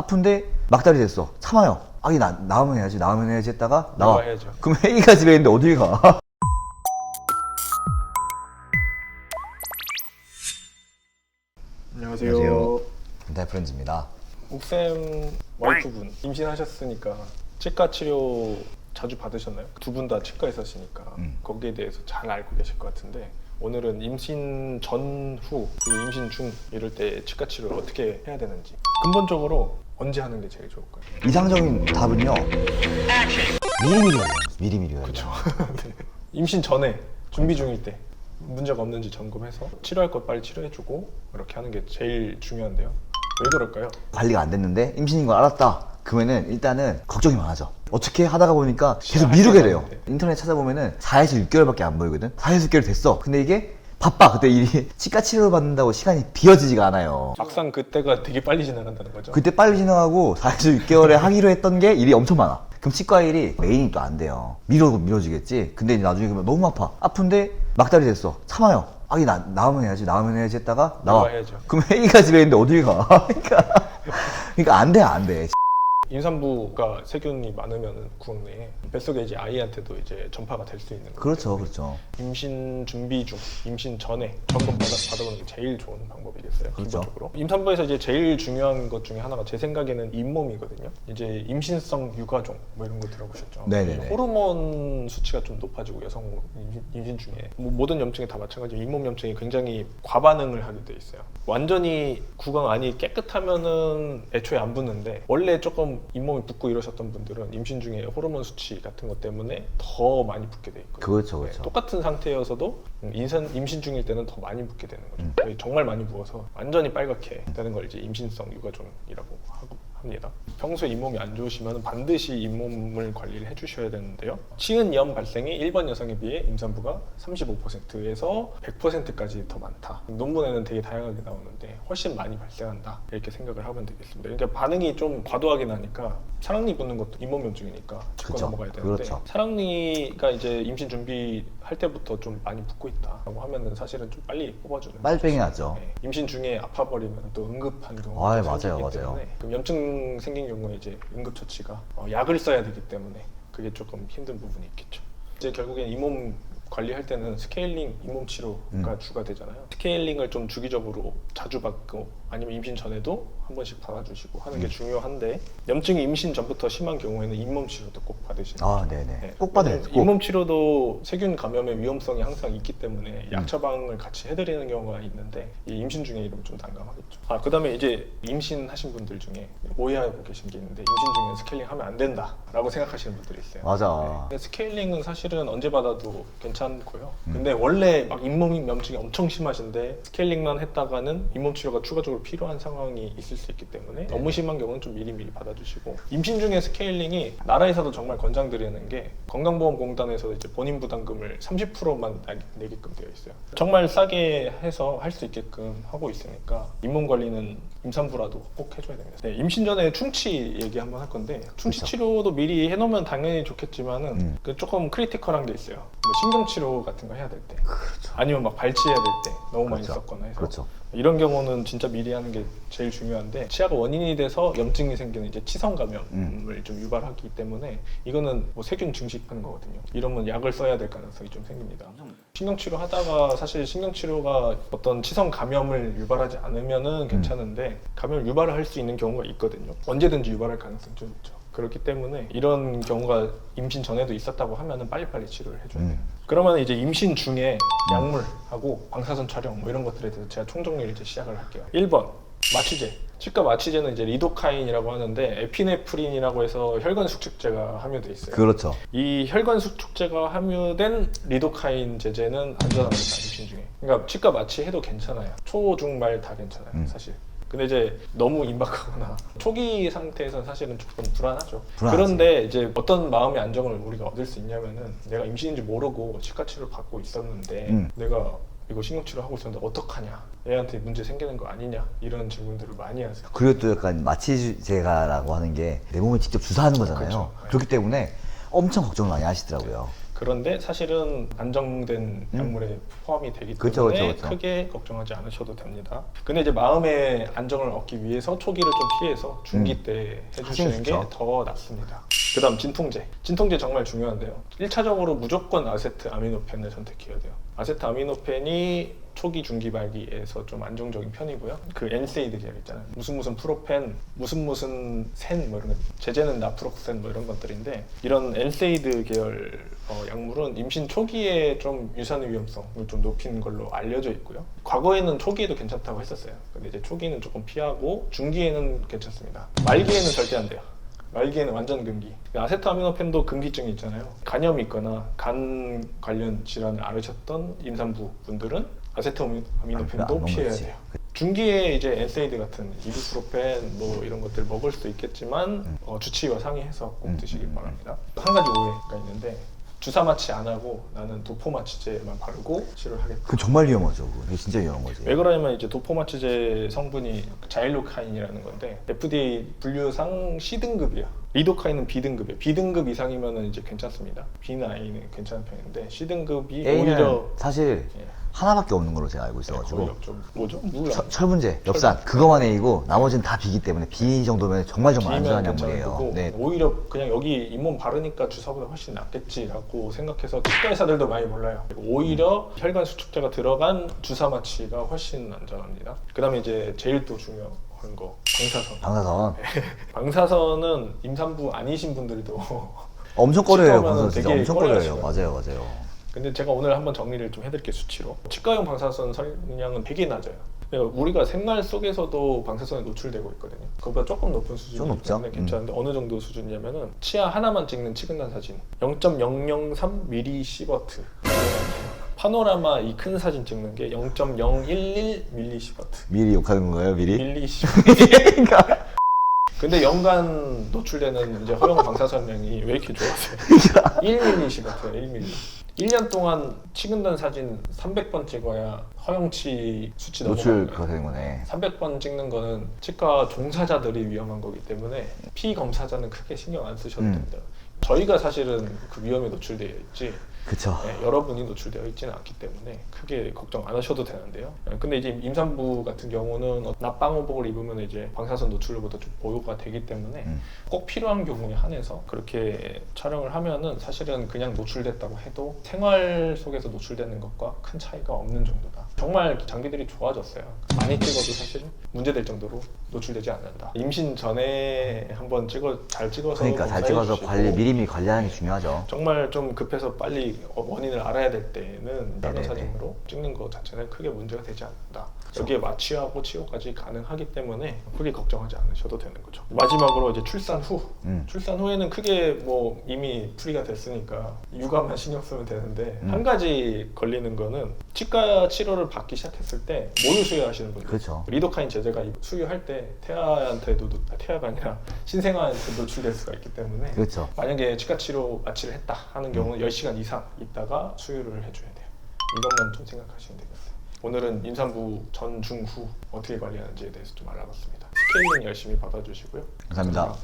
아픈데 막달이 됐어. 참아요. 아기 나오면 해야지 했다가 나와. 나와야죠. 그럼 애기가 집에 있는데 어딜 가? 안녕하세요. 안녕하세요. 덴탈 프렌즈입니다. 옥쌤 와이프분 임신하셨으니까 치과 치료 자주 받으셨나요? 두 분 다 치과에 사시니까 거기에 대해서 잘 알고 계실 것 같은데 오늘은 임신 전후 그리고 임신 중 이럴 때 치과 치료를 어떻게 해야 되는지 근본적으로 언제 하는 게 제일 좋을까요? 이상적인 답은요. 미리미리 해야 그렇죠. 네. 임신 전에 준비 중일 때 문제가 없는지 점검해서 치료할 것 빨리 치료해주고 이렇게 하는 게 제일 중요한데요. 왜 그럴까요? 관리가 안 됐는데 임신인 걸 알았다. 그러면은 일단은 걱정이 많아져. 어떻게 하다가 보니까 계속 미루게 돼요. 인터넷 찾아보면은 4에서 6개월밖에 안 보이거든. 4에서 6개월 됐어. 근데 이게 바빠. 그때 일이 치과 치료를 받는다고 시간이 비어지지가 않아요. 막상 그때가 되게 빨리 지나간다는 거죠. 그때 빨리 지나가고 4에서 6개월에 하기로 했던 게 일이 엄청 많아. 그럼 치과 일이 메인이 또 안 돼요. 미뤄지겠지. 근데 이제 나중에 그러면 너무 아파. 아픈데 막달이 됐어. 참아요. 아기 나오면 해야지 했다가 나와. 나와야죠. 그럼 애기가 집에 있는데 어딜 가? 그러니까 안 돼. 임산부가 세균이 많으면 구강 내에 뱃속에 이제 아이한테도 이제 전파가 될 수 있는 거죠. 그렇죠, 그렇죠. 임신 준비 중, 임신 전에 점검 받아보는 게 제일 좋은 방법이겠어요. 그렇죠. 기본적으로. 임산부에서 이제 제일 중요한 것 중에 하나가 제 생각에는 잇몸이거든요. 이제 임신성 육아종 뭐 이런 거 들어보셨죠? 네네네. 호르몬 수치가 좀 높아지고 여성 임신 중에 뭐 모든 염증이 다 마찬가지로 잇몸 염증이 굉장히 과반응을 하게 돼 있어요. 완전히 구강 안이 깨끗하면은 애초에 안 붓는데 원래 조금 잇몸이 붓고 이러셨던 분들은 임신 중에 호르몬 수치 같은 것 때문에 더 많이 붓게 돼 있거든요. 그렇죠. 네, 똑같은 상태여서도 임신 중일 때는 더 많이 붓게 되는 거죠. 거의 정말 많이 부어서 완전히 빨갛게 되는 걸 이제 임신성 육아종이라고 합니다. 평소에 잇몸이 안 좋으시면 반드시 잇몸을 관리를 해주셔야 되는데요. 치은염 발생이 일반 여성에 비해 임산부가 35%에서 100%까지 더 많다. 논문에는 되게 다양하게 나오는데 훨씬 많이 발생한다 이렇게 생각을 하면 되겠습니다. 그러니까 반응이 좀 과도하게 나니까 사랑니 붓는 것도 잇몸 염증이니까 짚고 그쵸. 넘어가야 되는데 그렇죠. 사랑니가 이제 임신 준비할 때부터 좀 많이 붓고 있다라고 하면은 사실은 좀 빨리 뽑아주는 빨팽이 나죠. 네. 임신 중에 아파버리면 또 응급한 경우가 맞아요, 생기기 맞아요. 때문에 그럼 염증 생긴 경우에 이제 응급처치가 약을 써야 되기 때문에 그게 조금 힘든 부분이 있겠죠. 이제 결국엔 잇몸 관리할 때는 스케일링 잇몸 치료가 주가 되잖아요. 스케일링을 좀 주기적으로 자주 받고 아니면 임신 전에도 한 번씩 받아주시고 하는 게 중요한데 염증이 임신 전부터 심한 경우에는 잇몸 치료도 꼭 받으시는 거죠. 네네. 네. 꼭 받아야죠. 꼭. 잇몸 치료도 세균 감염의 위험성이 항상 있기 때문에 약 처방을 같이 해드리는 경우가 있는데 이 임신 중에 이러면 좀 난감하겠죠. 그다음에 이제 임신하신 분들 중에 오해하고 계신 게 있는데 임신 중에 스케일링 하면 안 된다라고 생각하시는 분들이 있어요. 맞아. 근데 스케일링은 사실은 언제 받아도 괜찮고요. 근데 원래 막 잇몸 염증이 엄청 심하신데 스케일링만 했다가는 잇몸 치료가 추가적으로 필요한 상황이 있을 수 있기 때문에 너무 심한 경우는 좀 미리미리 받아주시고 임신 중에 스케일링이 나라에서도 정말 권장드리는 게 건강보험공단에서 이제 본인 부담금을 30%만 내게끔 되어 있어요. 정말 싸게 해서 할 수 있게끔 하고 있으니까 잇몸 관리는 임산부라도 꼭 해줘야 됩니다. 네, 임신 전에 충치 얘기 한번 할 건데 충치 그렇죠. 치료도 미리 해놓으면 당연히 좋겠지만은 그 조금 크리티컬한 게 있어요. 뭐 신경치료 같은 거 해야 될 때, 그렇죠. 아니면 막 발치해야 될 때 너무 많이 그렇죠. 썼거나 해서 그렇죠. 이런 경우는 진짜 미리 하는 게 제일 중요한데 치아가 원인이 돼서 염증이 생기는 이제 치성 감염을 좀 유발하기 때문에 이거는 뭐 세균 증식하는 거거든요. 이러면 약을 써야 될 가능성이 좀 생깁니다. 신경치료 하다가 사실 신경치료가 어떤 치성 감염을 유발하지 않으면은 괜찮은데 감염을 유발할 수 있는 경우가 있거든요. 언제든지 유발할 가능성이 좀 있죠. 그렇기 때문에 이런 경우가 임신 전에도 있었다고 하면은 빨리빨리 치료를 해줘야 돼요. 그러면 이제 임신 중에 약물하고 방사선 촬영 뭐 이런 것들에 대해서 제가 총정리를 이제 시작을 할게요. 1번 마취제. 치과 마취제는 이제 리도카인이라고 하는데 에피네프린이라고 해서 혈관 수축제가 함유돼 있어요. 그렇죠. 이 혈관 수축제가 함유된 리도카인 제제는 안전합니다. 임신 중에. 그러니까 치과 마취해도 괜찮아요. 초, 중, 말 다 괜찮아요. 사실. 근데 이제 너무 임박하거나 초기 상태에서는 사실은 조금 불안하죠. 불안하지. 그런데 이제 어떤 마음의 안정을 우리가 얻을 수 있냐면은 내가 임신인지 모르고 치과 치료를 받고 있었는데 내가 이거 신경치료 하고 있었는데 어떡하냐, 애한테 문제 생기는 거 아니냐, 이런 질문들을 많이 하세요. 그리고 또 약간 마취제가라고 하는 게 내 몸에 직접 주사하는 거잖아요. 그렇죠. 그렇기 때문에 엄청 걱정을 많이 하시더라고요. 그런데 사실은 안정된 약물에 포함이 되기 때문에 그쵸, 그쵸, 그쵸. 크게 걱정하지 않으셔도 됩니다. 근데 이제 마음의 안정을 얻기 위해서 초기를 좀 피해서 중기 때 해주시는 게 좋죠. 더 낫습니다. 그 다음 진통제. 진통제 정말 중요한데요. 1차적으로 무조건 아세트아미노펜을 선택해야 돼요. 아세트아미노펜이 초기 중기 말기에서 좀 안정적인 편이고요. 그 엔세이드 계열 있잖아요. 무슨 프로펜, 무슨 센 뭐 이런 거. 제제는 나프록센 뭐 이런 것들인데 이런 엔세이드 계열 약물은 임신 초기에 좀 유산 위험성을 좀 높인 걸로 알려져 있고요. 과거에는 초기에도 괜찮다고 했었어요. 근데 이제 초기는 조금 피하고 중기에는 괜찮습니다. 말기에는 절대 안 돼요. 말기에는 완전 금기. 아세트아미노펜도 금기증이 있잖아요. 간염이 있거나 간 관련 질환을 앓으셨던 임산부 분들은 아세트아미노펜도 안 피해야 먹지. 돼요. 중기에 이제 엔세이드 같은 이부프로펜 뭐 이런 것들 먹을 수도 있겠지만 주치의와 상의해서 꼭 드시길 바랍니다. 한 가지 오해가 있는데 주사 마취 안 하고 나는 도포 마취제만 바르고 치료를 하겠다. 그건 정말 위험하죠. 그거 진짜 위험한 거지. 왜 그러냐면 이제 도포 마취제 성분이 자일로카인이라는 건데 FDA 분류상 C등급이야. 리도카인은 B등급이에요. B등급 이상이면은 이제 괜찮습니다. B나 A는 괜찮은 편인데 C등급이 A는 오히려 사실 예. 하나밖에 없는 걸로 제가 알고 거의 있어가지고 없죠. 뭐죠? 물 철분제, 엽산 그거만 A고 나머지는 다 B이기 때문에 B 정도면 정말 안전한 약물이에요. 거고 네. 오히려 그냥 여기 잇몸 바르니까 주사보다 훨씬 낫겠지라고 생각해서 치과 의사들도 많이 몰라요. 오히려 혈관 수축제가 들어간 주사 마취가 훨씬 안전합니다. 그다음에 이제 제일 또 중요한 거 방사선. 방사선 방사선은 임산부 아니신 분들도 엄청 꺼려요. 치과면은 방사선 진짜 되게 엄청 꺼려요. 꺼려하시더라고요. 맞아요. 근데 제가 오늘 한번 정리를 좀 해드릴게요. 수치로. 치과용 방사선 설량은 되게 낮아요. 그러니까 우리가 생활 속에서도 방사선에 노출되고 있거든요. 그거보다 조금 높은 수준이기 좀 높죠? 때문에 괜찮은데 어느 정도 수준이냐면은 치아 하나만 찍는 치근단 사진 0.003 밀리시버트. 파노라마 이 큰 사진 찍는 게 0.011 밀리시버트. 미리 욕하는 거예요, 미리? 밀리시버트. 근데 연간 노출되는 이제 허용 방사선량이 왜 이렇게 좋았어요? 1밀리시버트예요, 1밀리. 1년 동안 치근단 사진 300번 찍어야 허용치 수치 노출 넘어가는 그거 되는 거네. 300번 찍는 거는 치과 종사자들이 위험한 거기 때문에 피검사자는 크게 신경 안 쓰셔도 됩니다. 저희가 사실은 그 위험에 노출되어 있지 그쵸. 네, 여러분이 노출되어 있지는 않기 때문에 크게 걱정 안 하셔도 되는데요. 근데 이제 임산부 같은 경우는 납방호복을 입으면 이제 방사선 노출로부터 좀 보호가 되기 때문에 꼭 필요한 경우에 한해서 그렇게 촬영을 하면은 사실은 그냥 노출됐다고 해도 생활 속에서 노출되는 것과 큰 차이가 없는 정도다. 정말 장비들이 좋아졌어요. 많이 찍어도 사실 문제될 정도로 노출되지 않는다. 임신 전에 한번 잘 찍어서 그러니까 잘 검사해 찍어서 주시고 미리미리 관리하는 게 중요하죠. 정말 좀 급해서 빨리 원인을 알아야 될 때는 네네네. 야간 사진으로 찍는 것 자체는 크게 문제가 되지 않는다. 여기에 마취하고 치료까지 가능하기 때문에 크게 걱정하지 않으셔도 되는 거죠. 마지막으로 이제 출산 후. 출산 후에는 크게 뭐 이미 풀이가 됐으니까 육아만 신경 쓰면 되는데 한 가지 걸리는 거는 치과 치료를 받기 시작했을 때 모유 수유하시는 분들. 그렇죠. 리도카인 제제가 수유할 때 태아한테도 태아가 아니라 신생아한테 노출될 수가 있기 때문에 그렇죠. 만약에 치과 치료 마취를 했다 하는 경우는 10시간 이상 있다가 수유를 해줘야 돼요. 이것만 좀 생각하시면 되겠어요. 오늘은 임산부 전, 중, 후 어떻게 관리하는지에 대해서 좀 알아봤습니다. 스케일링 열심히 받아주시고요. 감사합니다.